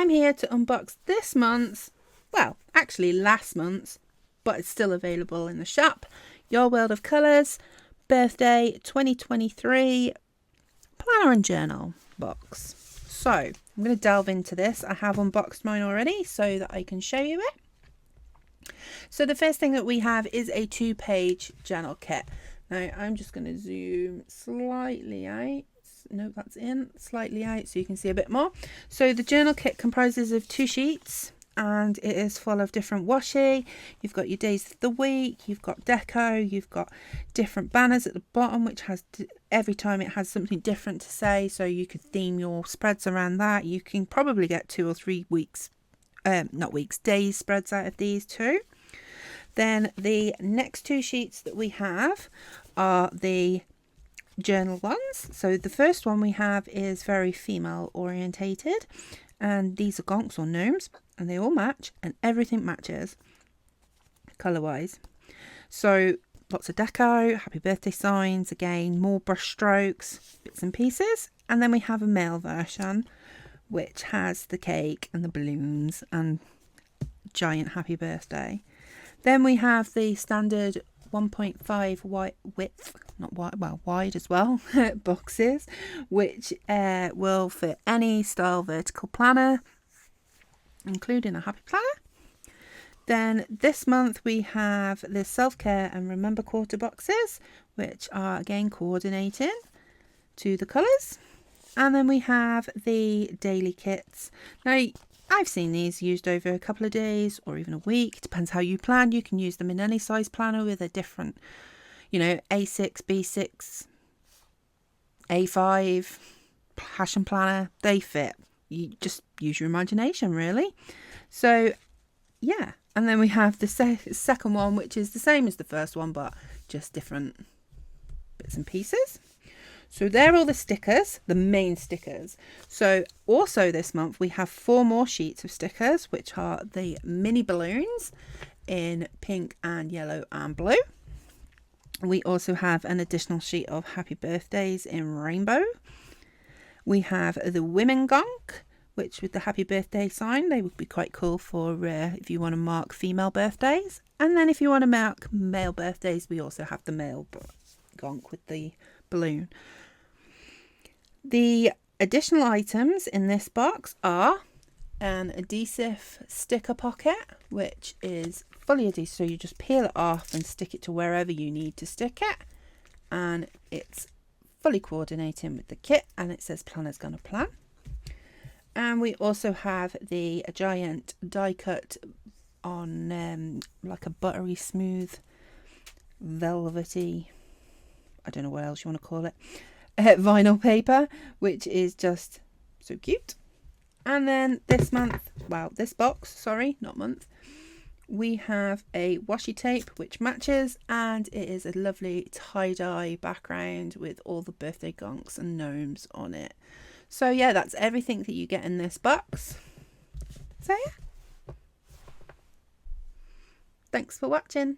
I'm here to unbox this month's, well, actually last month's, but it's still available in the shop, Your World of Colours Birthday 2023 Planner and Journal box. So I'm going to delve into this. I have unboxed mine already so that I can show you it. So the first thing that we have is a 2-page journal kit. Now I'm just going to zoom slightly out. No, that's in slightly out so you can see a bit more. So the journal kit comprises of 2 sheets and it is full of different washi. You've got your days of the week, you've got deco, you've got different banners at the bottom, which has every time it has something different to say, so you could theme your spreads around that. You can probably get 2 or 3 days spreads out of these too. Then the next 2 sheets that we have are the journal ones. So the first one we have is very female orientated, and these are gonks or gnomes, and they all match and everything matches color wise. So lots of deco, happy birthday signs, again more brush strokes, bits and pieces. And then we have a male version which has the cake and the balloons and giant happy birthday. Then we have the standard 1.5 wide as well boxes, which will fit any style vertical planner, including a happy planner. Then this month we have the self-care and remember quarter boxes, which are again coordinating to the colours. And then we have the daily kits. Now I've seen these used over a couple of days or even a week. Depends how you plan. You can use them in any size planner with a different, A6, B6, A5, passion planner. They fit. You just use your imagination, really. So, yeah. And then we have the second one, which is the same as the first one, but just different bits and pieces. So they're all the stickers, the main stickers. So also this month we have 4 more sheets of stickers, which are the mini balloons in pink and yellow and blue. We also have an additional sheet of happy birthdays in rainbow. We have the women gonk, which with the happy birthday sign, they would be quite cool for if you want to mark female birthdays. And then if you want to mark male birthdays, we also have the male gonk with the balloon. The additional items in this box are an adhesive sticker pocket, which is fully adhesive, so you just peel it off and stick it to wherever you need to stick it, and it's fully coordinating with the kit, and it says planner's gonna plan. And we also have a giant die cut on like a buttery smooth velvety, I don't know what else you want to call it, vinyl paper, which is just so cute. And then this box, we have a washi tape which matches, and it is a lovely tie-dye background with all the birthday gonks and gnomes on it. So yeah, that's everything that you get in this box. So yeah, thanks for watching.